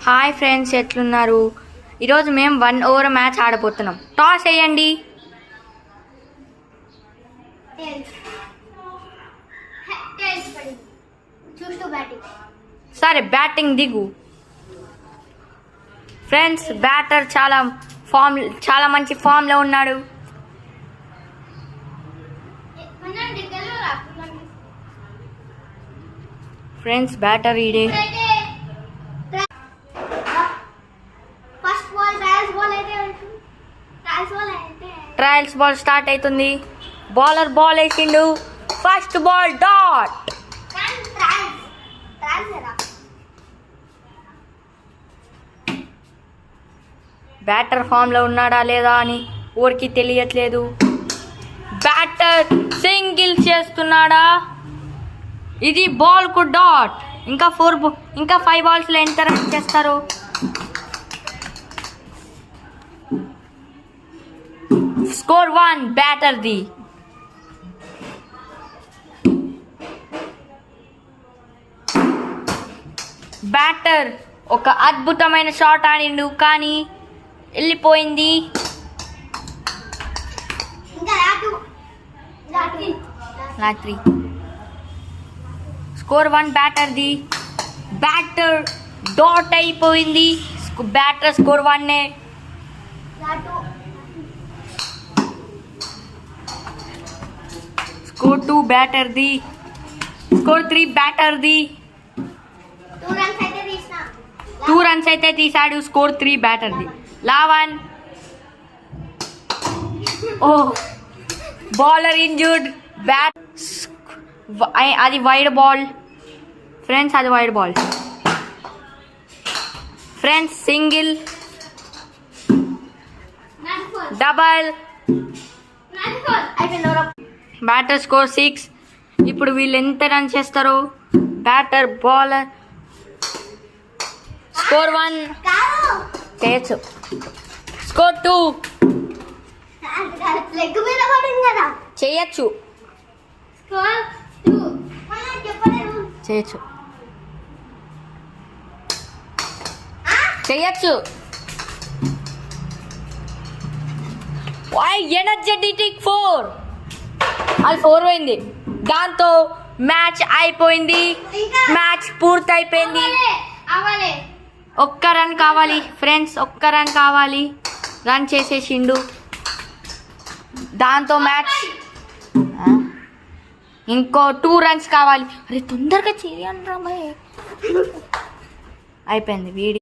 Hi friends, ఎట్లున్నారు? ఈరోజు మేము 1 ఓవర్ మ్యాచ్ ఆడబోతున్నాం. టాస్ వేయండి. సరే, బ్యాటింగ్ దిగు. ఫ్రెండ్స్, బ్యాటర్ చాలా మంచి ఫామ్లో ఉన్నాడు. ఫ్రెండ్స్, బ్యాటర్ ఈడే. ట్రయల్స్ బాల్ స్టార్ట్ అవుతుంది. బౌలర్ బాల్ వేసిండు. First ball dot. బ్యాటర్ ఫామ్లో ఉన్నాడా లేదా అని ఊరికి తెలియట్లేదు. బ్యాటర్ సింగిల్ చేస్తున్నాడా? ఇది బాల్కు డాట్. ఇంకా 5 బాల్స్లో ఎంత రన్ చేస్తారు? స్కోర్ 1 బ్యాటర్ది. బ్యాటర్ ఒక అద్భుతమైన షాట్ ఆడిండు, కానీ వెళ్ళిపోయింది. స్కోర్ 1 బ్యాటర్ది. బ్యాటర్ డాట్ అయిపోయింది. Batter score 1. స్కోర్ 2 బ్యాటర్ది. స్కోర్ 3 బ్యాటర్ది. 2 రన్స్ అయితే తీసాడు. స్కోర్ 3 బ్యాటర్ది. 11. ఓ, బౌలర్ ఇంజూర్డ్. అది వైడ్ బాల్ ఫ్రెండ్స్, అది wide ball. Friends, single, double. Batter score 6. ఇప్పుడు వీళ్ళు ఎంత రన్ చేస్తారు? Batter, bowler. స్కోర్ 1 చేయొచ్చు. స్కోర్ 2 చేయొచ్చు. ఎనర్జెటిక్ 4. అది 4 పోయింది. దాంతో మ్యాచ్ అయిపోయింది. మ్యాచ్ పూర్తయిపోయింది. ఒక్క రన్ కావాలి ఫ్రెండ్స్, ఒక్క రన్ కావాలి. రన్ చేసేసిండు. దాంతో మ్యాచ్ ఇంకో 2 రన్స్ కావాలి. అరే, తొందరగా చేయండి రా. అయిపోయింది వీడియో.